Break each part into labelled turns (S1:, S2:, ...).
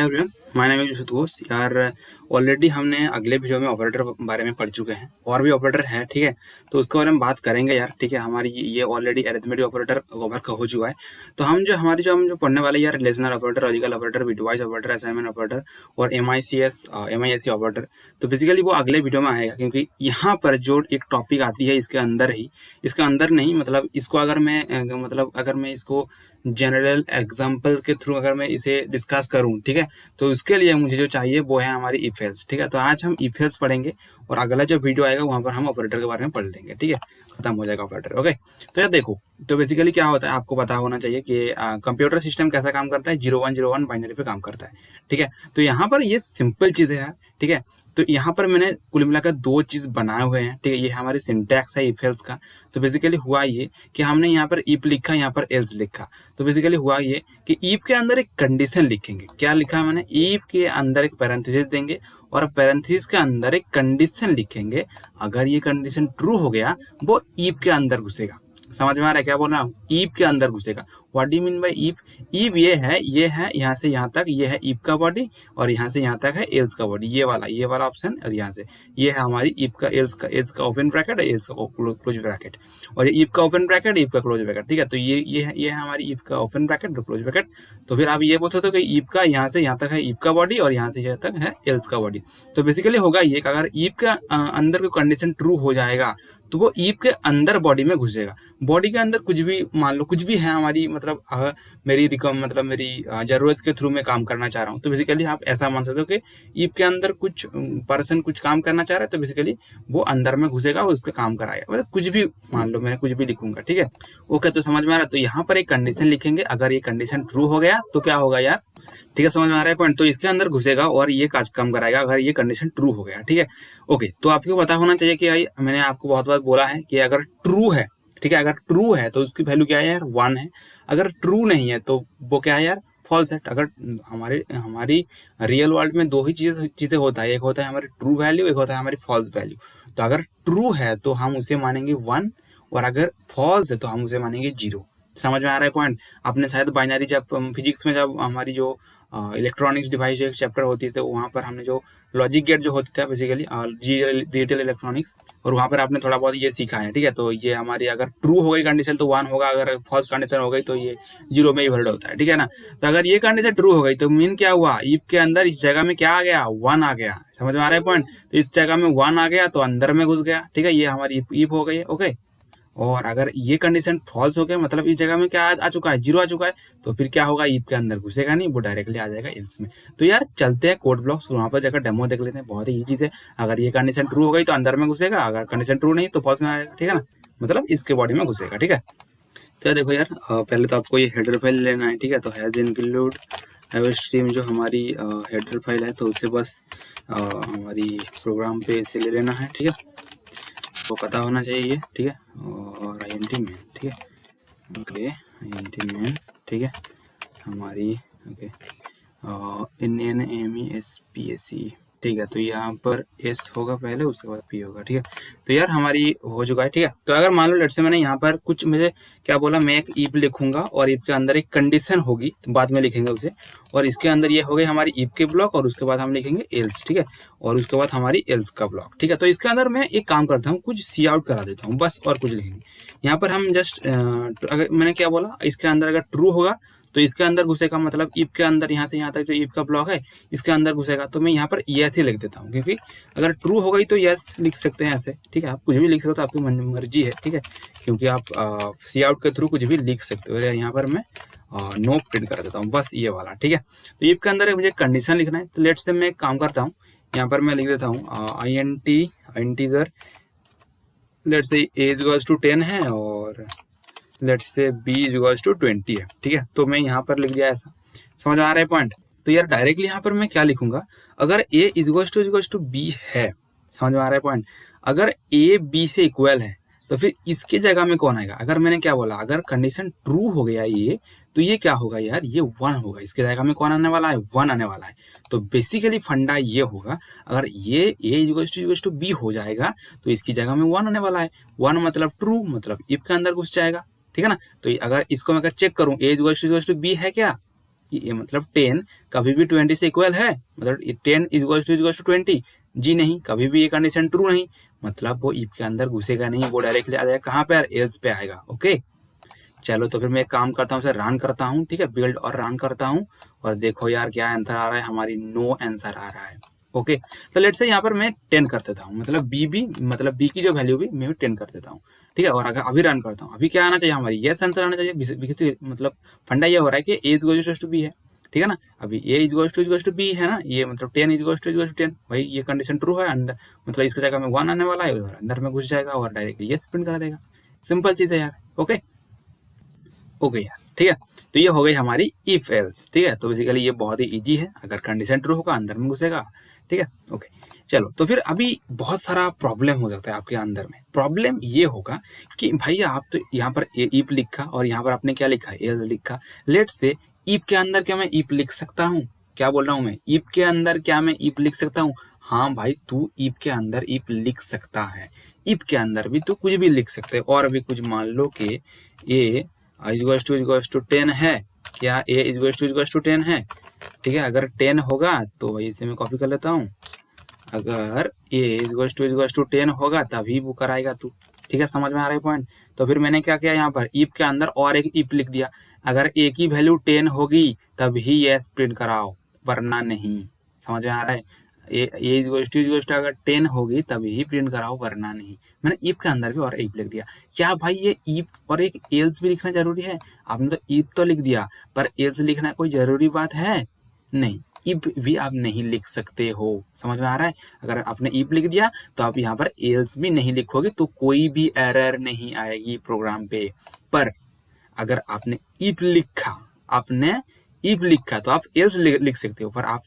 S1: Hi everyone, my name is Ghosh. यार already हमने अगले वीडियो में ऑपरेटर बारे में पढ़ चुके हैं और भी ऑपरेटर है, ठीक है। तो उसके बारे में बात करेंगे यार, ठीक है। हमारी ये ऑलरेडी अरिथमेटिक ऑपरेटर कवर का हो चुका है। तो हम जो पढ़ने वाले यार relational operator, logical operator, bitwise operator, assignment operator और MIC ऑपरेटर। तो बेसिकली वो अगले वीडियो में आएगा, क्योंकि यहाँ पर जो एक टॉपिक आती है इसके अंदर ही, इसके अंदर नहीं, मतलब इसको अगर मैं इसको जनरल एग्जाम्पल के थ्रू अगर मैं इसे डिस्कस करूं, ठीक है, तो उसके लिए मुझे जो चाहिए वो है हमारी इफ एल्स, ठीक है। तो आज हम इफ एल्स पढ़ेंगे और अगला जो वीडियो आएगा वहां पर हम ऑपरेटर के बारे में पढ़ लेंगे, ठीक है। खत्म हो जाएगा ऑपरेटर, ओके। तो यार देखो, तो बेसिकली क्या होता है आपको पता होना चाहिए कि कंप्यूटर सिस्टम कैसा काम करता है। 0101 बाइनरी पे काम करता है, ठीक है। तो यहाँ पर ये सिंपल चीज है, ठीक है। तो यहाँ पर मैंने कुल मिलाकर दो चीज बनाए हुए हैं, ठीक है। ये हमारी सिंटैक्स है इफ एल्स का। तो बेसिकली हुआ ये कि हमने यहाँ पर इफ लिखा, यहाँ पर एल्स लिखा। तो बेसिकली हुआ ये कि इफ के अंदर एक कंडीशन लिखेंगे। क्या लिखा है मैंने? इफ के अंदर एक पैरेंथेसिस देंगे और पैरेंथेसिस के अंदर एक कंडीशन लिखेंगे। अगर ये कंडीशन ट्रू हो गया, वो इफ के अंदर घुसेगा। समझ में आ रहा है क्या बोल रहा हूँ? इफ के अंदर घुसेगा। What do you mean by if? If ये है यहाँ से यहाँ तक, ये है इफ का बॉडी और यहाँ से यहाँ तक है एल्स का बॉडी। ये वाला ऑप्शन और यहाँ से ये है हमारी इफ का एल्स का ओपन ब्रैकेट और एल्स का क्लोज ब्रैकेट, और ये इफ का ओपन ब्रैकेट, इफ का क्लोज ब्रैकेट, ठीक है। तो ये है हमारी इफ का ओपन ब्रैकेट और क्लोज ब्रैकेट। तो फिर आप ये बोल सकते हो कि इफ का यहाँ से यहाँ तक है इफ का बॉडी और यहाँ से यहाँ तक है एल्स का बॉडी। तो बेसिकली होगा ये कि अगर इफ का अंदर कोई कंडीशन ट्रू हो जाएगा तो वो इफ के अंदर बॉडी में घुसेगा। बॉडी के अंदर कुछ भी, मान लो कुछ भी है हमारी, मतलब मेरी जरूरत के थ्रू मैं काम करना चाह रहा हूँ, तो बेसिकली आप ऐसा मान सकते हो कि इफ के अंदर कुछ पर्सन कुछ काम करना चाह रहा है, तो बेसिकली वो अंदर में घुसेगा और उसका काम कराएगा। मतलब कुछ भी, मान लो मैंने कुछ भी लिखूंगा, ठीक है। ओके, तो समझ में आ रहा है। तो यहाँ पर एक कंडीशन लिखेंगे। अगर ये कंडीशन ट्रू हो गया तो क्या होगा यार, ठीक है, समझ में आ रहा है पॉइंट? तो इसके अंदर घुसेगा और ये काज काम कराएगा अगर ये कंडीशन ट्रू हो गया, ठीक है। ओके, तो आपको पता होना चाहिए कि भाई मैंने आपको बहुत बार बोला है कि अगर ट्रू है, ठीक है, अगर ट्रू है तो उसकी वैल्यू क्या है यार? 1 है। अगर ट्रू नहीं है तो वो क्या है यार? फॉल्स है। अगर हमारी रियल वर्ल्ड में दो ही चीजें होता है, एक होता है हमारी ट्रू वैल्यू, एक होता है हमारी फॉल्स वैल्यू। तो अगर ट्रू है तो हम उसे मानेंगे 1 और अगर फॉल्स है तो हम उसे मानेंगे 0। समझ में आ रहा है पॉइंट? आपने शायद बाइनरी, जब फिजिक्स में जब हमारी जो इलेक्ट्रॉनिक्स डिवाइस जो एक चैप्टर होती है, तो वहाँ पर हमने जो लॉजिक गेट जो होती था बेसिकली डिजिटल इलेक्ट्रॉनिक्स, और वहाँ पर आपने थोड़ा बहुत ये सीखा है, ठीक है। तो ये हमारी अगर ट्रू हो गई कंडीशन तो 1 होगा, अगर फॉल्स कंडीशन हो गई तो ये 0 में ही वैलिड होता है, ठीक है ना। तो अगर ये कंडीशन ट्रू हो गई तो मीन क्या हुआ? इफ के अंदर इस जगह में क्या आ गया? 1 आ गया। समझ में आ रहा है पॉइंट? तो इस जगह में 1 आ गया तो अंदर में घुस गया, ठीक है। ये हमारी इफ हो गई, ओके। और अगर ये कंडीशन फॉल्स हो गया, मतलब इस जगह में क्या आ चुका है? 0 आ चुका है, तो फिर क्या होगा? इफ के अंदर घुसेगा नहीं, वो डायरेक्टली आ जाएगा एल्स में। तो यार चलते हैं कोड ब्लॉक्स, वहां पर जाकर डेमो देख लेते हैं। बहुत ही चीज है। अगर ये कंडीशन ट्रू हो गई तो अंदर में घुसेगा, अगर कंडीशन ट्रू नहीं तो फॉल्स में आएगा, ठीक है ना। मतलब इसके बॉडी में घुसेगा, ठीक है। तो देखो यार, पहले तो आपको ये हेडर फाइल लेना है, ठीक है। तो हैज इंक्लूड स्ट्रीम जो हमारी हेडर फाइल है, तो उसे बस हमारी प्रोग्राम पे इसे ले लेना है, ठीक है। वो पता होना चाहिए ये, ठीक है। और INT मेन, ठीक है, ओके, INT मेन, ठीक है हमारी, ओके, NNMESPAC, ठीक है। तो यहाँ पर S होगा पहले, उसके बाद P होगा, ठीक है। तो यार हमारी हो चुका है, ठीक है। तो अगर मान लो लेट से मैंने यहाँ पर कुछ, मुझे क्या बोला, मैं एक इफ लिखूंगा और इफ के अंदर एक कंडीशन होगी, तो बाद में लिखेंगे उसे, और इसके अंदर ये हो गई हमारी इफ के ब्लॉक, और उसके बाद हम लिखेंगे एल्स, ठीक है, और उसके बाद हमारी एल्स का ब्लॉक, ठीक है। तो इसके अंदर मैं एक काम करता हूँ, कुछ सी आउट करा देता हूँ बस, और कुछ लिखेंगे यहाँ पर हम जस्ट, अगर मैंने क्या बोला, इसके अंदर अगर ट्रू होगा तो इसके अंदर घुसेगा, मतलब इफ के अंदर यहाँ से यहाँ तक जो इफ का ब्लॉक है इसके अंदर घुसेगा। तो मैं यहाँ पर यस ही लिख देता हूँ, क्योंकि अगर ट्रू हो गई तो यस लिख सकते हैं ऐसे, ठीक है। आप कुछ भी लिख सकते हो, तो आपकी मर्जी है, ठीक है, क्योंकि आप सी आउट के थ्रू कुछ भी लिख सकते हो। यहाँ पर मैं नो प्रिंट कर देता हूँ, बस ये वाला, ठीक है। तो इफ के अंदर मुझे कंडीशन लिखना है, तो लेट से मैं एक काम करता हूँ, यहाँ पर मैं लिख देता हूँ इंटीजर, लेट से a इक्वल्स टू 10 है और लेट से b इक्वल्स टू 20 है, ठीक है। तो मैं यहाँ पर लिख दिया ऐसा। समझ में आ रहा है पॉइंट? तो यार डायरेक्टली यहाँ पर मैं क्या लिखूंगा, अगर a इक्वल्स टू b है, समझ में आ रहा है पॉइंट, अगर a b से इक्वल है तो फिर इसके जगह में कौन आएगा? अगर मैंने क्या बोला, अगर कंडीशन ट्रू हो गया ये, तो ये क्या होगा यार? ये 1 होगा। इसके जगह में कौन आने वाला है? 1 आने वाला है। तो बेसिकली फंडा ये होगा, अगर ये a इक्वल्स टू b हो जाएगा तो इसकी जगह में 1 आने वाला है। 1 मतलब ट्रू, मतलब इफ के अंदर घुस जाएगा, ठीक है ना। तो अगर इसको मैं चेक करूं, a इक्वल्स टू b है क्या? ये मतलब 10 कभी भी 20 से इक्वल है, मतलब 10 इज टू 20, जी नहीं, कभी भी ये कंडीशन ट्रू नहीं, मतलब वो इफ के अंदर घुसेगा नहीं, वो डायरेक्टली आ जाएगा कहाँ पे, एल्स पे आएगा। ओके चलो तो फिर मैं एक काम करता हूँ, उसे रन करता हूँ, ठीक है, बिल्ड और रन करता हूँ, और देखो यार क्या आंसर आ रहा है, हमारी नो आंसर आ रहा है। ओके तो लेट्स से यहाँ पर मैं 10 कर देता हूँ, मतलब बी की जो वैल्यू भी मैं 10 कर देता हूँ, ठीक है, और अगर अभी रन करता हूँ, अभी क्या आना चाहिए, हमारी यस आंसर आना चाहिए, मतलब फंडा ये हो रहा है कि ए इज गोइंग टू बी है, ठीक है ना, अभी ए इज गोइंग टू बी है ना, ये मतलब 10 इज गोइंग टू 10, भाई ये कंडीशन ट्रू है, अंदर मतलब इसकी जगह में 1 आने वाला है, और अंदर में घुस जाएगा और डायरेक्टली यस प्रिंट कर देगा, सिंपल चीज है यार। ओके ओके यार, ठीक है, तो ये हो गई हमारी इफ एल्स, ठीक है, तो बेसिकली ये बहुत ही इजी है, अगर कंडीशन ट्रू होगा अंदर में घुसेगा, ठीक है। ओके चलो तो फिर अभी बहुत सारा प्रॉब्लम हो सकता है आपके अंदर में, प्रॉब्लम ये होगा कि भाई आप तो यहाँ पर इफ लिखा और यहाँ पर आपने क्या लिखा, एल्स लिखा, लेट से इफ के अंदर क्या मैं इफ लिख सकता हूँ, क्या बोल रहा हूँ मैं, इफ के अंदर क्या मैं इफ लिख सकता हूँ, हाँ भाई तू इफ के अंदर इफ लिख सकता है, इफ के अंदर भी तू कुछ भी लिख सकते है, और भी कुछ मान लो कि ए इज टू 10 है, क्या ए इज टू 10 है, ठीक है, अगर 10 होगा तो इसे मैं कॉपी कर लेता हूँ, अगर ए इज टू 10 होगा तभी वो कराएगा तू, ठीक है, समझ में आ रहा है पॉइंट। तो फिर मैंने क्या किया, यहाँ पर इफ के अंदर और एक इफ लिख दिया, अगर ए की वैल्यू 10 होगी तभी यस प्रिंट कराओ, वरना नहीं, समझ में आ रहा है, ए इज टू अगर 10 होगी तभी ही प्रिंट कराओ, वरना नहीं, मैंने इफ के अंदर भी और इफ लिख दिया। क्या भाई ये इफ और एक एल्स भी लिखना जरूरी है, आपने तो इफ तो लिख दिया, पर एल्स लिखना कोई जरूरी बात है नहीं, इफ भी आप नहीं लिख सकते हो, समझ में आ रहा है, अगर आपने इफ लिख दिया तो आप यहाँ पर एल्स भी नहीं लिखोगे तो कोई भी एरर नहीं आएगी प्रोग्राम पे, पर अगर आपने इफ लिखा, तो आप एल्स लिख सकते हो, पर आप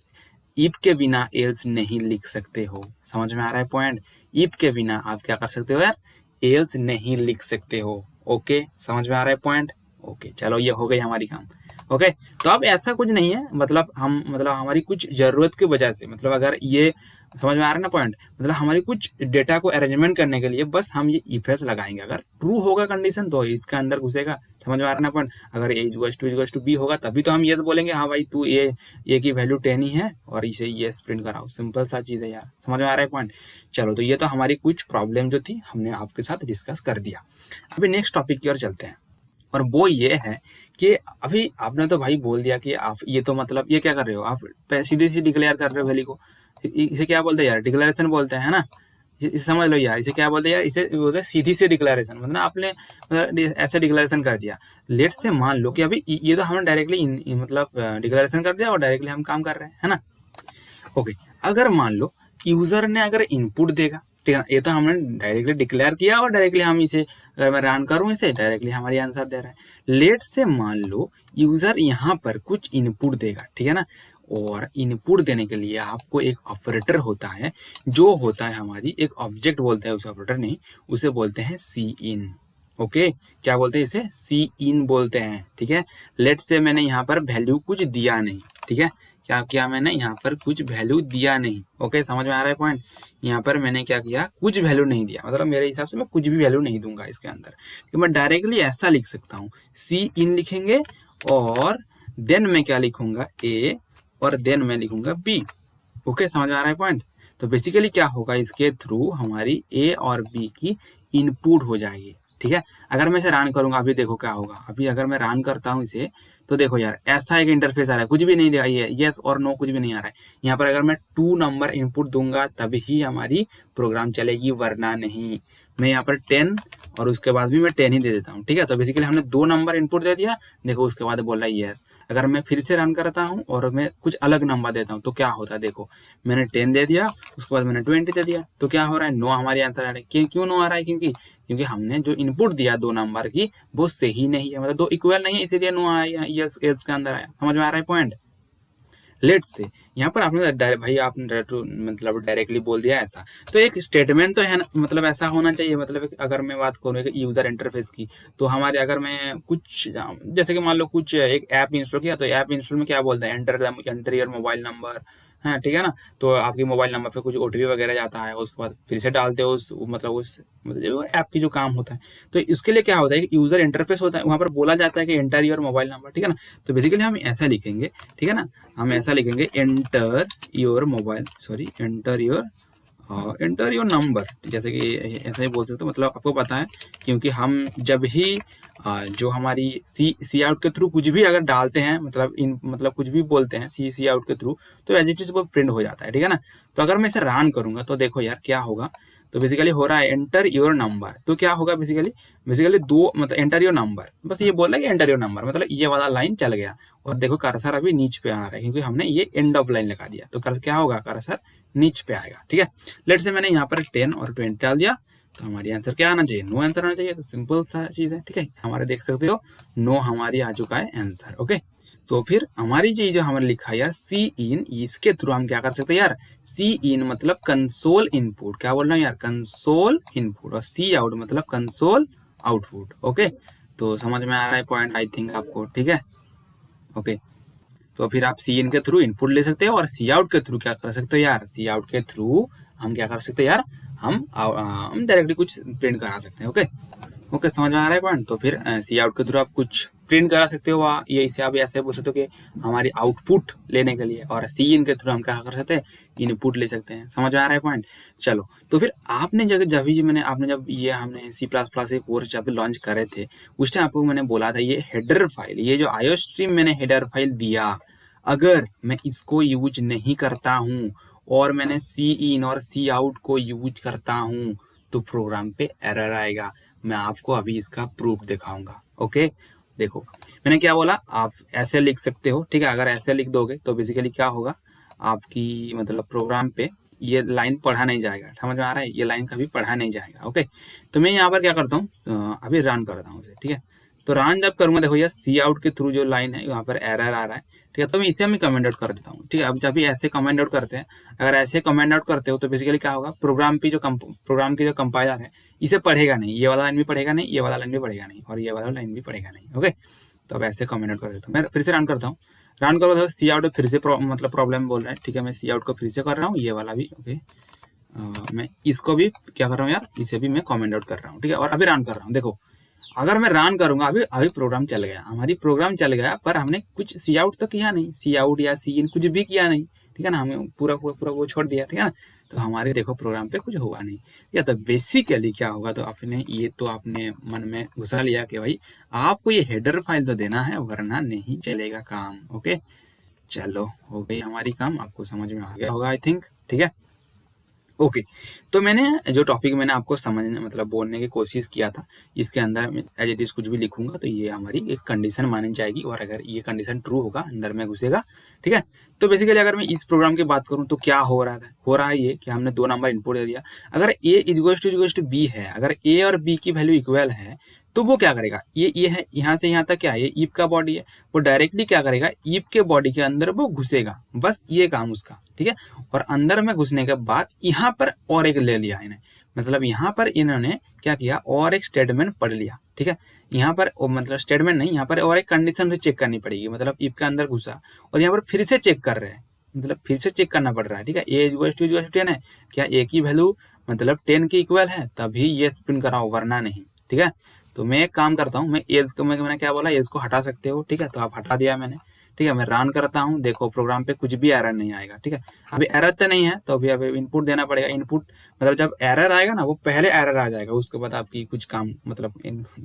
S1: इफ के बिना एल्स नहीं लिख सकते हो, समझ में आ रहा है पॉइंट, इफ के बिना आप क्या कर सकते हो यार, एल्स नहीं लिख सकते हो। ओके समझ में आ रहा है पॉइंट। ओके चलो ये हो गई हमारी काम। ओके तो अब ऐसा कुछ नहीं है, मतलब हमारी कुछ जरूरत की वजह से, मतलब अगर ये समझ में आ रहा है ना पॉइंट, मतलब हमारी कुछ डेटा को अरेंजमेंट करने के लिए बस हम ये इफ एल्स लगाएंगे, अगर ट्रू होगा कंडीशन तो इफ के अंदर घुसेगा, समझ में आ रहा है ना पॉइंट, अगर ए इज टू बी होगा तभी तो हम यस बोलेंगे, हाँ भाई तू ए की वैल्यू 10 ही है और इसे यस प्रिंट कराओ, सिंपल सा चीज है यार, समझ में आ रहा है पॉइंट। चलो तो ये तो हमारी कुछ प्रॉब्लम जो थी हमने आपके साथ डिस्कस कर दिया। अभी नेक्स्ट टॉपिक की ओर चलते हैं, और वो ये है कि अभी आपने तो भाई बोल दिया कि आप ये तो मतलब ये क्या कर रहे हो, आप सीधे सीधे डिक्लेयर कर रहे हो वैल्यू को, इसे क्या बोलते हैं यार, डिक्लेरेशन बोलते हैं ना, इसे समझ लो यार, इसे क्या बोलते हैं यार, इसे बोलते हैं सीधी सी डिक्लेरेशन, मतलब आपने मतलब ऐसे डिक्लेरेशन कर दिया। लेट से मान लो कि अभी ये तो हमने डायरेक्टली मतलब डिक्लेरेशन कर दिया और डायरेक्टली हम काम कर रहे हैं, है ना। ओके अगर मान लो यूजर ने अगर इनपुट देगा, ठीक है, ये तो हमने डायरेक्टली डिक्लेयर किया और डायरेक्टली हम इसे अगर मैं रन करूं इसे डायरेक्टली हमारी आंसर दे रहा है। लेट से मान लो यूजर यहाँ पर कुछ इनपुट देगा, ठीक है ना, और इनपुट देने के लिए आपको एक ऑपरेटर होता है, जो होता है हमारी एक ऑब्जेक्ट बोलते हैं, उसे ऑपरेटर नहीं, उसे बोलते हैं सी इन। ओके क्या बोलते हैं इसे, सी इन बोलते हैं, ठीक है। लेट से मैंने यहाँ पर वैल्यू कुछ दिया नहीं, ठीक है, क्या किया मैंने यहाँ पर कुछ वैल्यू दिया नहीं। ओके समझ में आ रहा है पॉइंट, यहाँ पर मैंने क्या किया, कुछ वैल्यू नहीं दिया, मतलब मेरे हिसाब से मैं कुछ भी वैल्यू नहीं दूंगा इसके अंदर, कि मैं डायरेक्टली ऐसा लिख सकता हूँ, सी इन लिखेंगे और देन मैं क्या लिखूंगा, ए, और देन मैं लिखूंगा बी। ओके समझ में आ रहा है पॉइंट। तो बेसिकली क्या होगा, इसके थ्रू हमारी ए और बी की इनपुट हो जाएगी, ठीक है। अगर मैं इसे रन करूंगा अभी देखो क्या होगा, अभी अगर मैं रन करता हूँ इसे तो देखो यार ऐसा एक इंटरफेस आ रहा है, कुछ भी नहीं दिया, ये यस और नो कुछ भी नहीं आ रहा है। यहाँ पर अगर मैं 2 नंबर इनपुट दूंगा तभी हमारी प्रोग्राम चलेगी, वरना नहीं। मैं यहाँ पर 10 और उसके बाद भी मैं 10 ही दे देता हूँ, ठीक है। तो बेसिकली हमने 2 नंबर इनपुट दे दिया, देखो उसके बाद बोल रहा है यस। अगर मैं फिर से रन करता हूँ और मैं कुछ अलग नंबर देता हूँ तो क्या होता है, देखो मैंने 10 दे दिया, उसके बाद मैंने 20 दे दिया, तो क्या हो रहा है, नो हमारी आंसर आ रहा है। क्यों नो आ रहा है, क्योंकि हमने जो इनपुट दिया 2 नंबर की वो सही नहीं है, मतलब 2 इक्वल नहीं है, इसीलिए नो आया, यस एल्स के अंदर आया। समझ में आ रहा है पॉइंट। लेट से यहाँ पर आपने भाई आपने मतलब डायरेक्टली बोल दिया ऐसा, तो एक स्टेटमेंट तो है ना, मतलब ऐसा होना चाहिए। मतलब अगर मैं बात करूँ यूजर इंटरफेस की, तो हमारे अगर मैं कुछ जैसे कि मान लो कुछ एक ऐप इंस्टॉल किया, तो ऐप इंस्टॉल में क्या बोलते हैं, एंटर योर मोबाइल नंबर, है, ठीक है ना। तो आपके मोबाइल नंबर पे कुछ ओटीपी वगैरह जाता है, उसके बाद फिर से डालते हो उस मतलब ऐप की जो काम होता है। तो इसके लिए क्या होता है कि यूजर इंटरफेस होता है, वहाँ पर बोला जाता है कि एंटर योर मोबाइल नंबर, ठीक है ना। तो बेसिकली हम ऐसा लिखेंगे, ठीक है ना, हम ऐसा लिखेंगे enter your mobile, sorry enter your number, जैसे कि ऐसा ही बोल सकते हो, मतलब आपको पता है, क्योंकि हम जब ही जो हमारी सी आउट के थ्रू कुछ भी अगर डालते हैं, मतलब कुछ भी बोलते हैं सी आउट के थ्रू, तो एज इट इज वो प्रिंट हो जाता है, ठीक है ना। तो अगर मैं इसे रन करूंगा तो देखो यार क्या होगा। तो बेसिकली हो रहा है एंटर योर नंबर, तो क्या होगा बेसिकली दो मतलब एंटर योर नंबर, बस ये बोल रहा है कि एंटर योर नंबर, मतलब ये वाला लाइन चल गया। और देखो कर्सर अभी नीच पे आ रहा है क्योंकि हमने ये एंड ऑफ लाइन लगा दिया, तो कर्सर क्या होगा, कर्सर नीच पे आएगा, ठीक है। लेट से मैंने यहाँ पर 10 और 20 डाल दिया, तो हमारी आंसर क्या आना चाहिए, नो आंसर आना चाहिए। तो सिंपल सा चीज है, ठीक है, हमारे देख सकते हो नो हमारी आ चुका है आंसर। ओके, तो फिर हमारी चीज जो हमने लिखा है यार सी इन, इसके थ्रू हम क्या कर सकते हैं यार, सी इन मतलब कंसोल इनपुट, क्या बोल रहा हूँ यार, कंसोल इनपुट, और सी आउट मतलब कंसोल आउटपुट। ओके, तो समझ में आ रहा है पॉइंट आई थिंक आपको, ठीक है। ओके, तो फिर आप सी इन के थ्रू इनपुट ले सकते हो और सी आउट के थ्रू क्या कर सकते हो यार, सी आउट के थ्रू हम क्या कर सकते हैं यार, हम डायरेक्टली कुछ प्रिंट करा सकते हैं। ओके ओके, समझ में आ रहा है पॉइंट। तो फिर सी आउट के थ्रू आप कुछ प्रिंट करा सकते हो, ये इसे आप ऐसे बोल सकते हो कि हमारी आउटपुट लेने के लिए, और सी इन के थ्रू हम क्या कर सकते हैं, इनपुट ले सकते हैं। समझ में आ रहा है पॉइंट। चलो, तो फिर आपने जब ये हमने सी प्लस प्लस एक कोर्स जब लॉन्च करे थे, उस टाइम आपको मैंने बोला था ये हेडर फाइल, ये जो आईओ स्ट्रीम मैंने हेडर फाइल दिया, अगर मैं इसको यूज नहीं करता हूँ और मैंने सी इन और सी आउट को यूज करता हूँ तो प्रोग्राम पे एरर आएगा। मैं आपको अभी इसका प्रूफ दिखाऊंगा। ओके, देखो मैंने क्या बोला, आप ऐसे लिख सकते हो, ठीक है। अगर ऐसे लिख दोगे तो बेसिकली क्या होगा, आपकी मतलब प्रोग्राम पे ये लाइन पढ़ा नहीं जाएगा। समझ में आ रहा है, ये लाइन कभी पढ़ा नहीं जाएगा। ओके, तो मैं यहाँ पर क्या करता हूँ, अभी रन करता हूँ इसे, ठीक है। तो रन जब करूंगा, देखो ये सी आउट के थ्रू जो लाइन है यहाँ पर एरर आ रहा है, ठीक है। तो मैं इसे मैं कमेंट आउट कर देता हूँ, ठीक है। अब जब भी ऐसे कमेंट आउट करते हैं, अगर ऐसे कमेंट आउट करते हो तो बेसिकली क्या होगा, प्रोग्राम की जो कंपाइलर है इसे पढ़ेगा नहीं, ये वाला लाइन भी पढ़ेगा नहीं, ये वाला लाइन भी पढ़ेगा नहीं, और ये वाला लाइन भी पढ़ेगा नहीं। ओके, तो अब ऐसे कमेंट आउट कर देता हूँ। मैं फिर से रन करता हूँ, रन करो तो सी आउट फिर से मतलब प्रॉब्लम बोल रहा है, ठीक है। मैं सी आउट को फिर से कर रहा हूँ, ये वाला भी। ओके, मैं इसको भी क्या कर रहा हूँ यार, इसे भी मैं कमेंट आउट कर रहा हूँ, ठीक है। और अभी रन कर रहा हूँ, देखो अगर मैं रन करूंगा, अभी प्रोग्राम चल गया, हमारी प्रोग्राम चल गया, पर हमने कुछ सी आउट तो किया नहीं, सी आउट या सी इन कुछ भी किया नहीं, ठीक है ना। हमें पूरा वो छोड़ दिया, ठीक है ना। तो हमारे देखो प्रोग्राम पे कुछ हुआ नहीं। या तो बेसिकली क्या होगा, तो आपने मन में घुसा लिया कि भाई आपको ये हेडर फाइल तो देना है, वरना नहीं चलेगा काम। ओके, चलो हो गई हमारी काम, आपको समझ में आ गया होगा आई थिंक, ठीक है। ओके, तो मैंने जो टॉपिक मैंने आपको समझने मतलब बोलने की कोशिश किया था, इसके अंदर एज इट इज कुछ भी लिखूंगा तो ये हमारी एक कंडीशन मानी जाएगी, और अगर ये कंडीशन ट्रू होगा अंदर में घुसेगा, ठीक है। तो बेसिकली अगर मैं इस प्रोग्राम की बात करूं तो क्या हो रहा है ये कि हमने 2 नंबर इनपुट दे दिया। अगर ए इज टू बी है, अगर ए और बी की वैल्यू इक्वल है तो वो क्या करेगा, ये है यहाँ से यहाँ तक क्या है, ये ईप का बॉडी है, वो डायरेक्टली क्या करेगा, ईप के बॉडी के अंदर वो घुसेगा, बस ये काम उसका, ठीक है। और अंदर में घुसने के बाद यहाँ पर और एक ले लिया इन्हें, मतलब यहाँ पर इन्होंने क्या किया, और एक स्टेटमेंट पढ़ लिया, ठीक है। यहाँ पर मतलब स्टेटमेंट नहीं, यहाँ पर और एक कंडीशन से चेक करनी पड़ेगी, मतलब ईप के अंदर घुसा और यहाँ पर फिर से चेक कर रहे हैं, मतलब फिर से चेक करना पड़ रहा है, ठीक है। ए इज टू 10 है, क्या ए की वैल्यू मतलब 10 के इक्वल है, तभी ये स्पिन कराओ, वरना नहीं, ठीक है। तो मैं एक काम करता हूँ, मैं एज को मैंने क्या बोला, एज को हटा सकते हो, ठीक है। तो आप हटा दिया मैंने, ठीक है। मैं रन करता हूँ, देखो प्रोग्राम पे कुछ भी एरर नहीं आएगा, ठीक है। अभी एरर तो नहीं है, तो अभी इनपुट देना पड़ेगा। इनपुट मतलब जब एरर आएगा ना, वो पहले एरर आ जाएगा, उसके बाद आपकी कुछ काम मतलब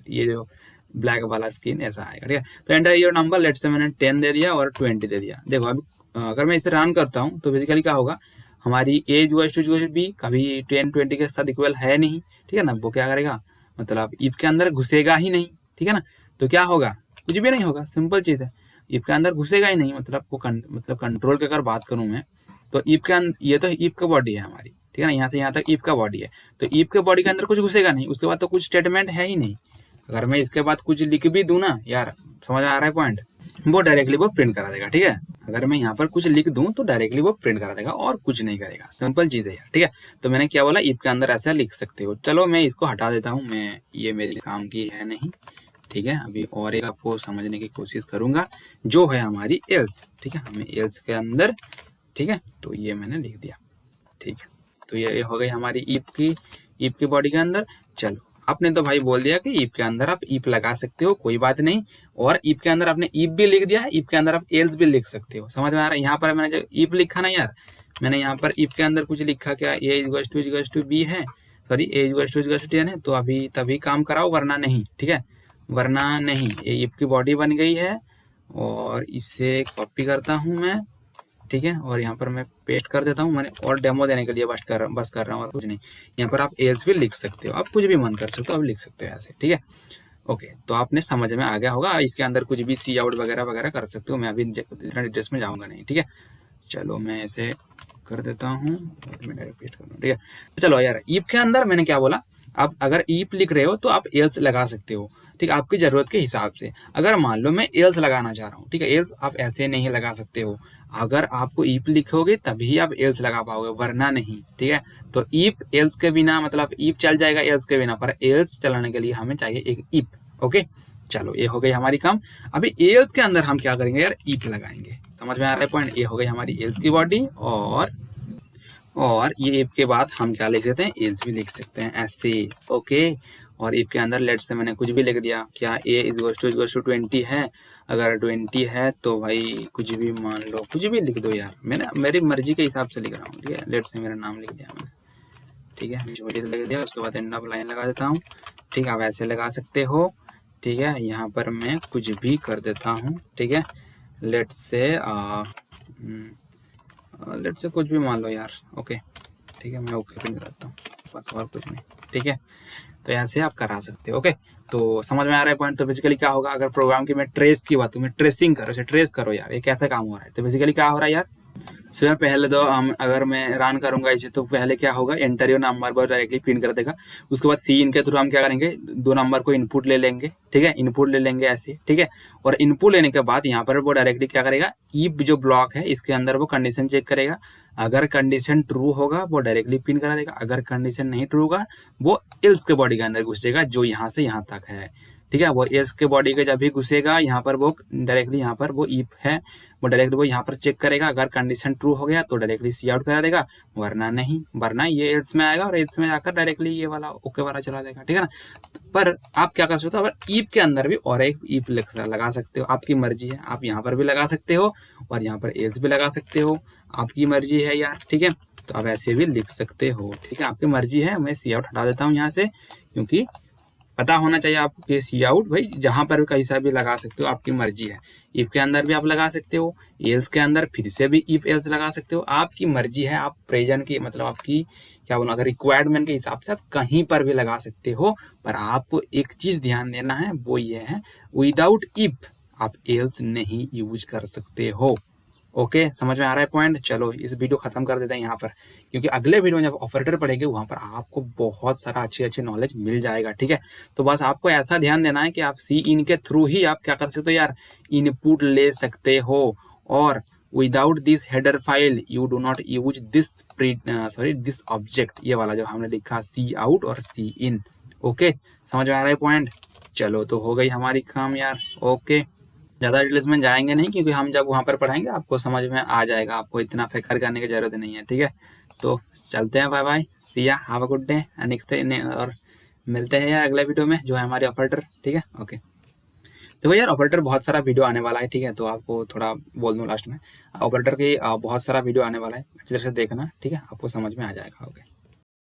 S1: ये जो ब्लैक वाला स्क्रीन ऐसा आएगा, ठीक है। तो एंटर योर नंबर, लेट से मैंने 10 दे दिया और 20 दे दिया। देखो अभी अगर मैं इसे रन करता हूँ तो बेसिकली क्या होगा, हमारी एज टू बी कभी 10 20 के साथ इक्वल है नहीं, ठीक है ना। वो क्या करेगा, मतलब इफ के अंदर घुसेगा ही नहीं, ठीक है ना। तो क्या होगा, कुछ भी नहीं होगा, सिंपल चीज है, इफ के अंदर घुसेगा ही नहीं। मतलब वो मतलब कंट्रोल की अगर बात करूं मैं, तो इफ के ये तो इफ का बॉडी है हमारी, ठीक है ना, यहाँ से यहाँ तक इफ का बॉडी है, तो इफ के बॉडी के अंदर कुछ घुसेगा नहीं, उसके बाद तो कुछ स्टेटमेंट है ही नहीं। अगर मैं इसके बाद कुछ लिख भी दूं ना यार, समझ आ रहा है पॉइंट, वो डायरेक्टली वो प्रिंट करा देगा, ठीक है। अगर मैं यहाँ पर कुछ लिख दूं तो डायरेक्टली वो प्रिंट करा देगा और कुछ नहीं करेगा, सिंपल चीज है यार, ठीक है। तो मैंने क्या बोला, इफ के अंदर ऐसा लिख सकते हो। चलो मैं इसको हटा देता हूँ, मैं ये मेरे काम की है नहीं, ठीक है। अभी और एक आपको समझने की कोशिश करूंगा, जो है हमारी एल्स, ठीक है। हमें एल्स के अंदर ठीक है, तो ये मैंने लिख दिया। ठीक है, तो ये हो गई हमारी ईप की बॉडी के अंदर। चलो, आपने तो भाई बोल दिया कि ईप के अंदर आप ईप लगा सकते हो, कोई बात नहीं। और ईप के अंदर आपने ईप भी लिख दिया है, ईप के अंदर आप एल्स भी लिख सकते हो। समझ में आ रहा है? यहाँ पर मैंने जो ईप लिखा ना यार, मैंने यहाँ पर ईप के अंदर कुछ लिखा, क्या ए इक्वल्स टू बी है, सॉरी ए इक्वल्स टू 10 है, तो अभी तभी काम कराओ, वरना नहीं। ठीक है, वरना नहीं। ये ईप की बॉडी बन गई है और इसे कॉपी करता हूँ मैं। ठीक है, और यहाँ पर मैं पेस्ट कर देता हूँ, मैंने और डेमो देने के लिए बस कर रहा हूँ और कुछ नहीं। यहाँ पर आप एल्स भी लिख सकते हो, आप कुछ भी मन कर सकते हो, आप लिख सकते हो ऐसे। ठीक है, ओके, तो आपने समझ में आ गया होगा। इसके अंदर कुछ भी सी आउट वगैरह वगैरह कर सकते हो, मैं अभी इतना डिटेल्स में जाऊँगा नहीं। ठीक है, चलो मैं ऐसे कर देता हूँ, मैं डायरेक्ट पेस्ट कर दूँ। ठीक है, तो चलो यार, ईप के अंदर मैंने क्या बोला, आप अगर ईप लिख रहे हो तो आप एल्स लगा सकते हो। ठीक है, आपकी जरूरत के हिसाब से। अगर मान लो मैं एल्स लगाना चाह रहा हूँ, ठीक है, एल्स आप ऐसे नहीं लगा सकते हो। अगर आपको ईप लिखोगे तभी आप एल्स लगा पाओगे, वरना नहीं। ठीक है, तो ईप एल्स के बिना, मतलब ईप चल जाएगा एल्स के बिना, पर एल्स चलाने के लिए हमें चाहिए एक ईप। ओके, चलो ये हो गई हमारी काम। अभी एल्स के अंदर हम क्या करेंगे यार, ईप लगाएंगे। समझ में आ रहा है पॉइंट? ये हो गई हमारी एल्स की बॉडी, और ये इफ के बाद हम क्या लिख सकते हैं, एल्स भी लिख सकते हैं ऐसे। ओके, और इफ के अंदर लेट से मैंने कुछ भी लिख दिया, क्या ए इक्वल्स टू 20 है। अगर 20 है तो भाई कुछ भी मान लो, कुछ भी लिख दो यार, मैंने मेरी मर्जी के हिसाब से लिख रहा हूँ। ठीक है, लेट से मेरा नाम लिख दिया मैंने। ठीक है, छोटी लिख दिया, उसके बाद एंड ऑफ लाइन लगा देता हूँ। ठीक है, आप ऐसे लगा सकते हो। ठीक है, यहाँ पर मैं कुछ भी कर देता हूँ। ठीक है, लेट से कुछ भी मान लो यार। ओके, ठीक है, मैं ओके पिन कराता हूँ, बस और कुछ नहीं। ठीक है, तो ऐसे आप करा सकते हो। ओके, तो समझ में आ रहा है पॉइंट? तो बेसिकली क्या होगा, अगर प्रोग्राम की मैं ट्रेस की बात, मैं ट्रेसिंग करो, इसे ट्रेस करो यार, ये कैसा काम हो रहा है। तो बेसिकली क्या हो रहा है यार, सो यार पहले तो हम, अगर मैं रन करूंगा इसे, तो पहले क्या होगा, एंटर योर नंबर पर डायरेक्टली प्रिंट कर देगा। उसके बाद सी इन के थ्रू हम क्या करेंगे, 2 नंबर को इनपुट ले लेंगे। ठीक है, इनपुट ले लेंगे ऐसे। ठीक है, और इनपुट लेने के बाद यहाँ पर वो डायरेक्टली क्या करेगा, ईफ जो ब्लॉक है इसके अंदर वो कंडीशन चेक करेगा। अगर कंडीशन ट्रू होगा वो डायरेक्टली पिन करा देगा, अगर कंडीशन नहीं ट्रू होगा वो एल्स के बॉडी के अंदर घुसेगा, जो यहाँ से यहाँ तक है। ठीक है, वो एल्स के बॉडी के जब भी घुसेगा, यहाँ पर वो डायरेक्टली, यहाँ पर वो ईफ है, वो डायरेक्टली वो यहाँ पर चेक करेगा। अगर कंडीशन ट्रू हो गया तो डायरेक्टली सी आउट करा देगा, वरना नहीं, वरना ये एल्स में आएगा और एल्स में जाकर डायरेक्टली ये वाला ओके वाला चला देगा। ठीक है ना, पर आप क्या कर सकते हो, अगर ईफ के अंदर भी और एक ईफ लगा सकते हो, आपकी मर्जी है। आप यहाँ पर भी लगा सकते हो और यहाँ पर एल्स भी लगा सकते हो, आपकी मर्जी है यार। ठीक है, तो आप ऐसे भी लिख सकते हो। ठीक है, आपकी मर्जी है। मैं सी आउट हटा देता हूँ यहाँ से, क्योंकि पता होना चाहिए आपको कि सी आउट भाई जहां पर भी कैसा भी लगा सकते हो, आपकी मर्जी है। इफ के अंदर भी आप लगा सकते हो, एल्स के अंदर फिर से भी इफ एल्स लगा सकते हो, आपकी मर्जी है। आप प्रेजेंट की, मतलब आपकी क्या बोलूं, अगर रिक्वायरमेंट के हिसाब से आप कहीं पर भी लगा सकते हो। पर आपको एक चीज ध्यान देना है, वो ये है, विदाउट इफ आप एल्स नहीं यूज कर सकते हो। ओके, समझ में आ रहा है पॉइंट? चलो इस वीडियो खत्म कर देते हैं यहाँ पर, क्योंकि अगले वीडियो में जब ऑपरेटर पढ़ेंगे वहां पर आपको बहुत सारा अच्छी नॉलेज मिल जाएगा। ठीक है, तो बस आपको ऐसा ध्यान देना है कि आप सी इन के थ्रू ही आप क्या कर सकते हो यार, इनपुट ले सकते हो। और without this header file you do not use this this object, ये वाला जो हमने लिखा सी आउट और सी इन। ओके, समझ में आ रहा है पॉइंट? चलो, तो हो गई हमारी काम यार। ओके, ज़्यादा डिटेल्स में जाएंगे नहीं, क्योंकि हम जब वहाँ पर पढ़ाएंगे आपको समझ में आ जाएगा, आपको इतना फिक्र करने की जरूरत नहीं है। ठीक है, तो चलते हैं, बाय बाय, सी या, have a good day, next और मिलते हैं यार अगले वीडियो में, जो है हमारे ऑपरेटर। ठीक है, ओके। देखो यार, ऑपरेटर बहुत सारा वीडियो आने वाला है। ठीक है, तो आपको थोड़ा बोल दूँ लास्ट में, ऑपरेटर की बहुत सारा वीडियो आने वाला है, अच्छी तरह से देखना। ठीक है, आपको समझ में आ जाएगा। ओके।